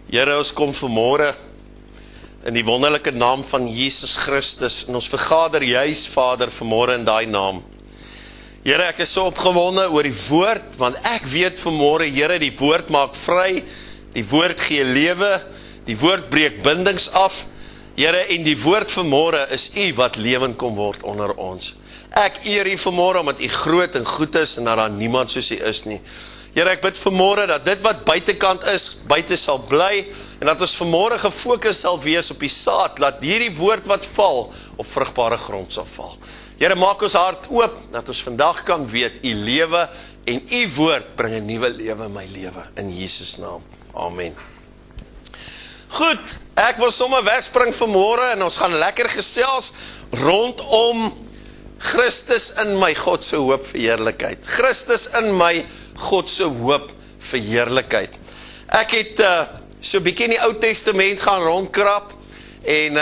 Here, ons kom vanmôre in die wonderlike naam van Jesus Christus en ons vergader juis, Vader, vanmôre in daai naam. Here, ek is so opgewonde oor die woord, want ek weet vanmôre, Here, die woord maak vry, die woord gee lewe, die woord breek bindings af. Here, en die woord vanmôre is U wat lewend kom word onder ons. Ek eer U vanmôre omdat U groot en goed is en dat daar niemand soos U is nie. Here, ek bid vanmôre dat dit wat buitekant is, buite sal bly, en dat ons vanmôre gefokus sal wees op die saad, laat hierdie woord wat val, op vrugbare grond sal val. Here, maak ons hart oop, dat ons vandag kan weet, U lewe, en U woord bring 'n nuwe lewe in my lewe, in Jesus naam. Amen. Goed, ek wil sommer wegspring vanmôre, en ons gaan lekker gesels, rondom Christus in my, God se hoop vir heerlikheid. Christus in my, God se hoop vir heerlikheid. Ek het so bietjie in die Ou Testament gaan rondkrap en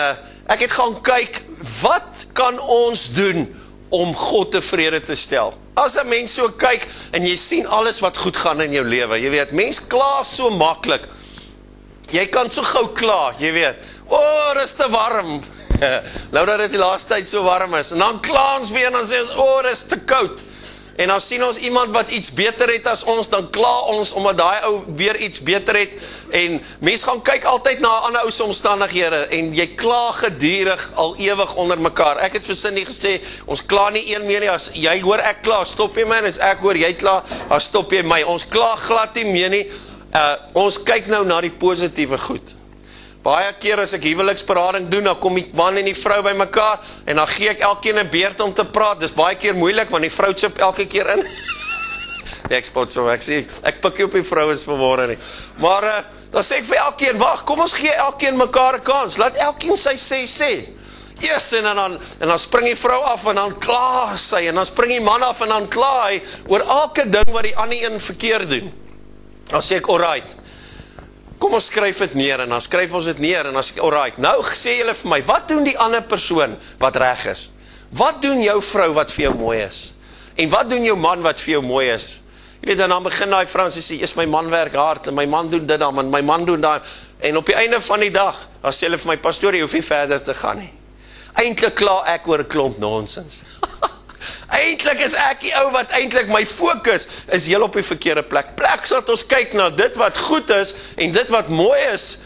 ek het gaan kyk, wat kan ons doen om God tevrede te stel? As 'n mens so kyk en jy sien alles wat goed gaan in jou lewe, jy weet, mens kla so maklik. Jy kan so gou kla, jy weet. Dit is te warm. Nou dat dit die laaste tyd so warm is, en dan kla ons weer en dan sê ons, dit is te koud. En dan sien ons iemand wat iets beter het as ons, dan kla ons omdat daai ou weer iets beter het, en mens gaan kyk altyd na 'n ander ou se omstandighede, en jy kla gedurig al ewig onder mekaar. Ek het vir Cindy gesê, ons kla nie een meer nie, as jy hoor ek kla, stop jy my, en as ek hoor jy kla, dan stop jy my. Ons kla glad nie meer nie, ons kyk nou na die positiewe goed. Baie keer as ek huweliksberading doen, dan kom die man en die vrou by mekaar, en dan gee ek elkeen 'n beurt om te praat. Dis baie keer moeilik, want die vrou chip elke keer in. Nee, ek spot so, ek sê, ek pik nie op die vrouens vanmôre nie. Maar, dan sê ek vir elkeen, wag, kom ons gee elkeen mekaar 'n kans, laat elkeen sy sê. Yes, en dan spring die vrou af, en dan kla sy, en dan spring die man af, en dan kla hy, oor elke ding wat die ander een verkeerd doen. Dan sê ek, alright, kom ons skryf dit neer, en dan skryf ons dit neer, en dan sê ek, alright, nou sê julle vir my, wat doen die ander persoon wat reg is? Wat doen jou vrou wat vir jou mooi is? En wat doen jou man wat vir jou mooi is? Jy weet, en dan begin die vrou, en sy sê, my man werk hard, en my man doen dit dan, en my man doen dat, en op die einde van die dag, dan sê hulle vir my, pastoor, jy hoef nie verder te gaan nie. Eintlik kla ek oor 'n klomp nonsens. Eintlik is ek die ou wat eintlik my fokus is heel op die verkeerde plek. Sodat ons kyk na dit wat goed is en dit wat mooi is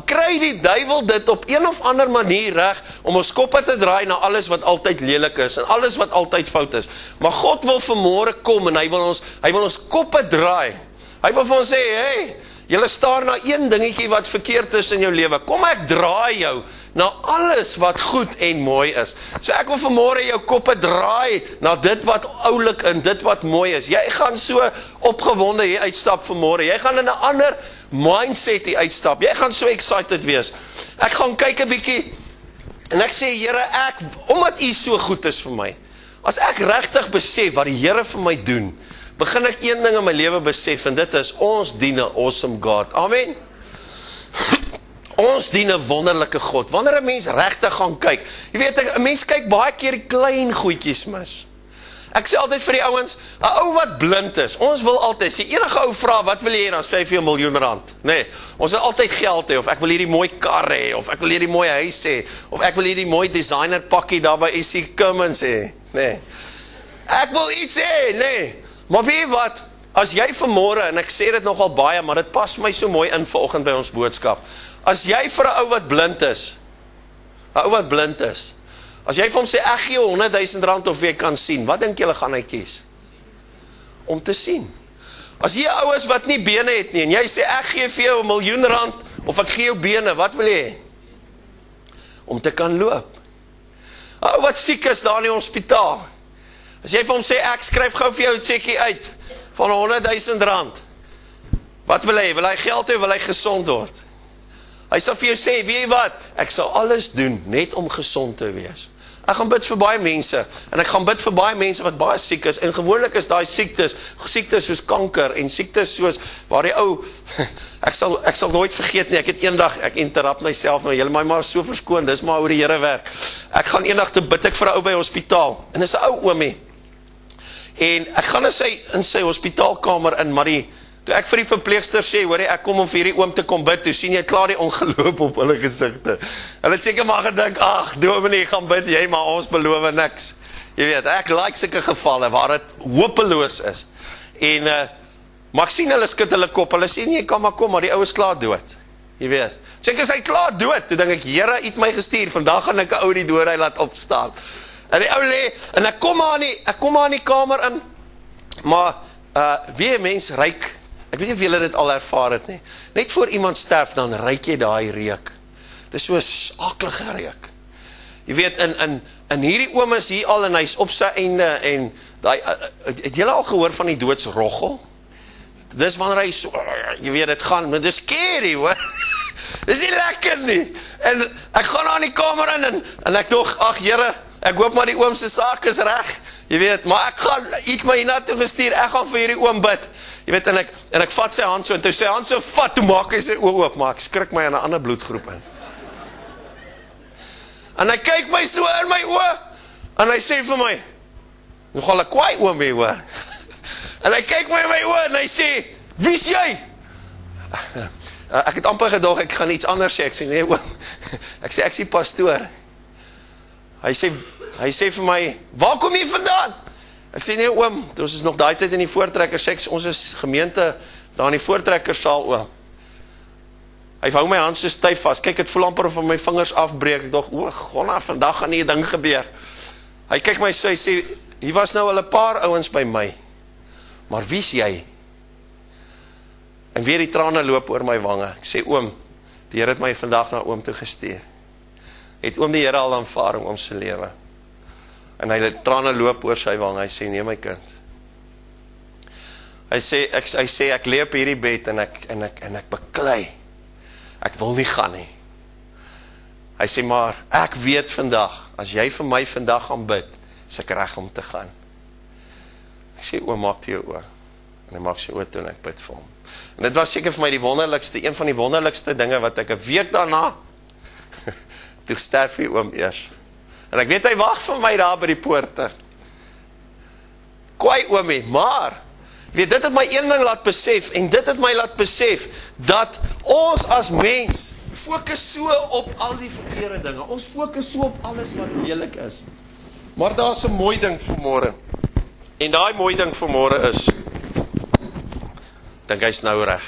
kry die duiwel dit op een of ander manier reg om ons koppe te draai na alles wat altyd lelik is en alles wat altyd fout is. Maar God wil vanmôre kom en hy wil ons koppe draai. Hy wil vir ons sê, hey, julle staar na een dingetjie wat verkeerd is in jou lewe. Kom ek draai jou na alles wat goed en mooi is. So ek wil vanmôre jou koppe draai na dit wat oulik en dit wat mooi is. Jy gaan so opgewonde hier uitstap vanmôre. Jy gaan in 'n ander mindset hier uitstap. Jy gaan so excited wees. Ek gaan kyk 'n bietjie en ek sê, Here, omdat U so goed is vir my. As ek regtig besef wat die Here vir my doen, begin ek een ding in my lewe besef, en dit is, ons dien 'n awesome God. Amen. Ons dien 'n wonderlike God. Wanneer 'n mens regtig gaan kyk, jy weet, 'n mens kyk baie keer die klein goedjies mis. Ek sê altyd vir die ouens, 'n ou wat blind is, ons wil altyd, as enige ou vra, wat wil jy hê, dan sê hy vir jou R1 miljoen. Nee, ons wil altyd geld hê, of ek wil hierdie mooi kar hê, of ek wil hierdie mooi huis hê, of ek wil hierdie mooi designer pakkie daar by EC Cummins hê. Nee. Ek wil iets hê, nee. Maar weet jy wat, as jy vanmôre, en ek sê dit nogal baie, maar dit pas my so mooi in vanoggend by ons boodskap, as jy vir 'n ou wat blind is, as jy vir hom sê, ek gee jou R100,000 of jy kan sien, wat dink julle gaan hy kies? Om te sien. As jy 'n ou is wat nie bene het nie, en jy sê, ek gee vir jou R1 miljoen, of ek gee jou bene, wat wil jy? Om te kan loop. 'n Ou wat siek is daar in die hospitaal, as jy vir hom sê, ek skryf gou vir jou 'n tjekkie uit, van R100,000, wat wil hy? Wil hy geld hê, wil hy gesond word? Hy sal vir jou sê, weet jy wat, ek sal alles doen, net om gesond te wees. Ek gaan bid vir baie mense, en ek gaan bid vir baie mense wat baie siek is, en gewoonlik is daai siektes soos kanker, en siektes soos, waar die ou, ek sal nooit vergeet nie, ek het eendag, ek interrupt myself, nou, julle maar so verskoon, dis maar hoe die Here werk. Ek gaan eendag te bid ek vir 'n ou by hospitaal, en dis 'n ou oomie, en ek gaan in sy hospitaalkamer in, maar Toe ek vir die verpleegster sê, hoor jy, ek kom om vir hierdie oom te kom bid, toe sien jy klaar die ongeloof op hulle gesigte. Hulle het seker maar gedink, ag, dominee, gaan bid jy, maar ons beloof niks. Jy weet, ek like sulke gevalle waar dit hopeloos is. En maar ek sien hulle skud hulle kop, hulle sê nee, kan maar kom, maar die ou is klaar dood. Jy weet. Sê as hy klaar dood, toe dink ek, Here het my gestuur, vandag gaan ek 'n ou die dood hy laat opstaan. En die ou lê, en ek kom maar in die kamer in, maar wie 'n mens ruik, ek weet nie of julle dit al ervaar het nie, net voor iemand sterf, dan ruik jy daai reuk. Dit is so 'n aaklige reuk. Jy weet, in hierdie oom is hier al, en hy's op sy einde, en het julle al gehoor van die doodsroggel? Dis wanneer hy so, jy weet, dit gaan, maar dis scary, hoor. Dis nie lekker nie. En ek gaan aan die kamer in, en ek dog, ag Here, ek hoop maar die oom se saak is reg. Jy weet, maar ek gaan, ek my hiernatoe gestuur, ek gaan vir hierdie oom bid. Jy weet, en ek vat sy hand so, en toe sy hand so vat, toe maak hy sy oog oop, maar ek skrik my in 'n ander bloedgroep in. En hy kyk my so in my oë, en hy sê vir my, nogal 'n kwaai oom hier, hoor. En hy kyk my in my oë, en hy sê, wie is jy? Ek het amper gedog, ek gaan iets anders sê, ek sê, nee oom, ek sê die pastoor. Hy sê vir my, waar kom jy vandaan? Ek sê, nee oom, ons is nog daai tyd in die voortrekker, sê, ons is gemeente, daar in die voortrekkersaal, oom. Hy hou my hand so styf vast, kyk, het voel amper of my vingers afbreek, ek dog, gonna, vandag gaan nie 'n ding gebeur. Hy kyk my so, hy sê, hier was nou al 'n paar ouens by my, maar wie's jy? En weer die trane loop oor my wange. Ek sê, oom, die Here het my vandag na oom toe gestuur. Het oom die Here al aanvaar om se lewe? En hy het trane loop oor sy wange, hy sê, nee my kind. Hy sê, ek lê op hierdie bed, en ek beklei. Ek wil nie gaan nie. Hy sê, maar ek weet vandag, as jy vir my vandag gaan bid, is ek reg om te gaan. Ek sê, oom, maak toe jou oë. En hy maak sy oë toe, en ek bid vir hom. En dit was seker vir my die wonderlikste, een van die wonderlikste dinge, wat ek 'n week daarna, toe sterf die oom eers. En ek weet, hy wag vir my daar by die poorte. Kwaai oomie, maar, weet, dit het my een ding laat besef, en dit het my laat besef, dat ons as mens, fokus so op al die verkeerde dinge, ons fokus so op alles wat lelik is. Maar daar is 'n mooi ding vanmôre, en daai mooi ding vanmôre is, dink hy's nou reg.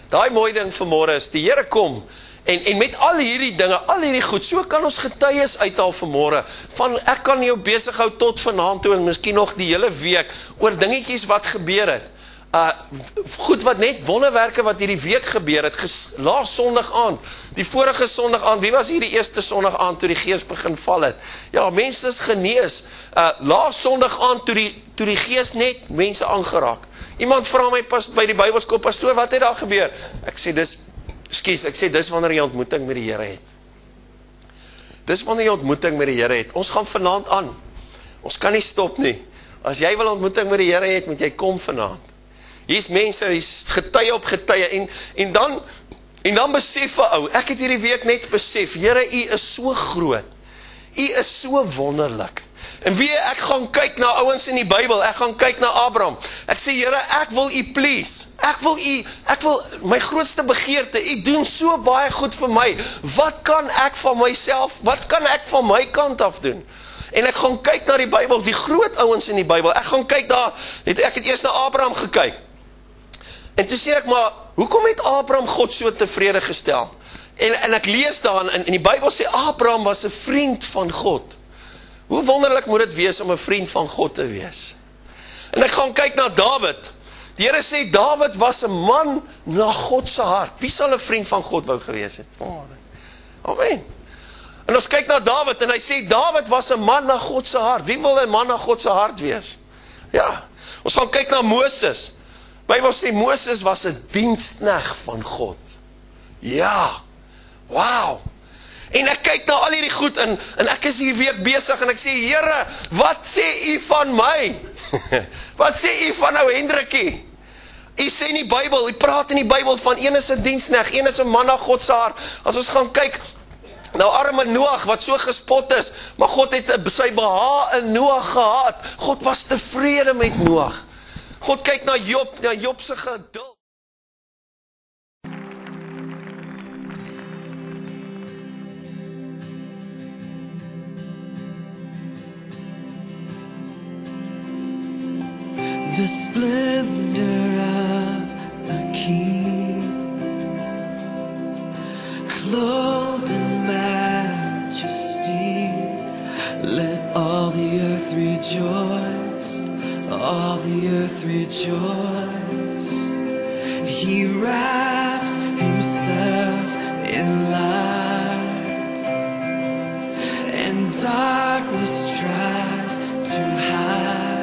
Daai mooi ding vanmôre is, die Here kom, en met al hierdie dinge, al hierdie goed, so kan ons getuies uithaal vanmôre, van ek kan jou besig hou tot vanaand toe, en miskien nog die hele week, oor dingetjies wat gebeur het, goed wat net wonderwerke wat hierdie week gebeur het, laas Sondag aand, die vorige Sondag aand, wie was hier die eerste Sondag aand, toe die gees begin val het? Ja, mense is genees, laas Sondag aand, toe die gees net mense aangeraak. Iemand vra my pas by die Bybelskool, pastoor, wat het daar gebeur? Ek sê, dis wanneer jy ontmoeting met die Here het. Dis wanneer jy ontmoeting met die Here het. Ons gaan vanaand aan. Ons kan nie stop nie. As jy wil ontmoeting met die Here het, moet jy kom vanaand. Hier is mense, hier is getuie op getuie, en dan besef 'n ou, ek het hierdie week net besef, Here, U is so groot. U is so wonderlik. En ek gaan kyk na ouens in die Bybel, ek gaan kyk na Abraham. Ek sê, Here, ek wil U please. Ek wil my grootste begeerte, U doen so baie goed vir my. Wat kan ek van myself, wat kan ek van my kant af doen? En ek gaan kyk na die Bybel, die groot ouens in die Bybel. Ek gaan kyk daar, ek het eers na Abraham gekyk. En toe sê ek, maar hoekom het Abraham God so tevrede gestel? En ek lees daar, en die Bybel sê, Abraham was 'n vriend van God. Hoe wonderlik moet dit wees om 'n vriend van God te wees? En ek gaan kyk na Dawid. Die Here sê, Dawid was 'n man na God se hart. Wie sal 'n vriend van God wou gewees het? Amen. En ons kyk na Dawid, en hy sê, Dawid was 'n man na God se hart. Wie wil 'n man na God se hart wees? Ja, ons gaan kyk na Moses. Bybel sê, Moses was 'n diensknegt van God. Ja, wow. En ek kyk na al hierdie goed, en ek is hier week besig, en ek sê, Here, wat sê U van my? Wat sê U van ou Hendrikie? U sê in die Bybel, U praat in die Bybel van een is 'n diensknegt, een is 'n man na God se hart. As ons gaan kyk, nou arme Noag, wat so gespot is, maar God het sy behaag in Noag gehad. God was tevrede met Noag. God kyk na Job se geduld. the splendor of a king, clothed in majesty. Let all the earth rejoice, all the earth rejoice. He wraps himself in light, and darkness tries to hide.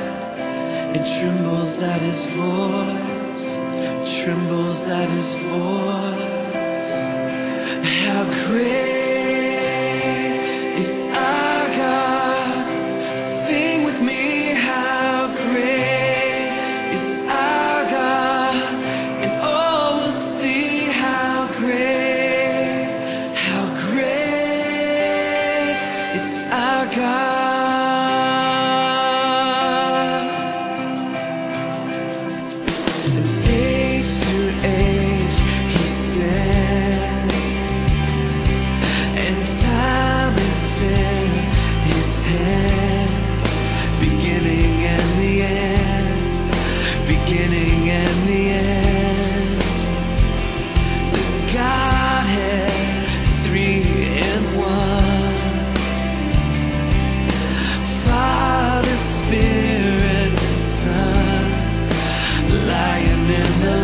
It trembles at his voice, trembles at his voice. How great is our God? Sing with me, how great is our God? And all will see how great is our God. In the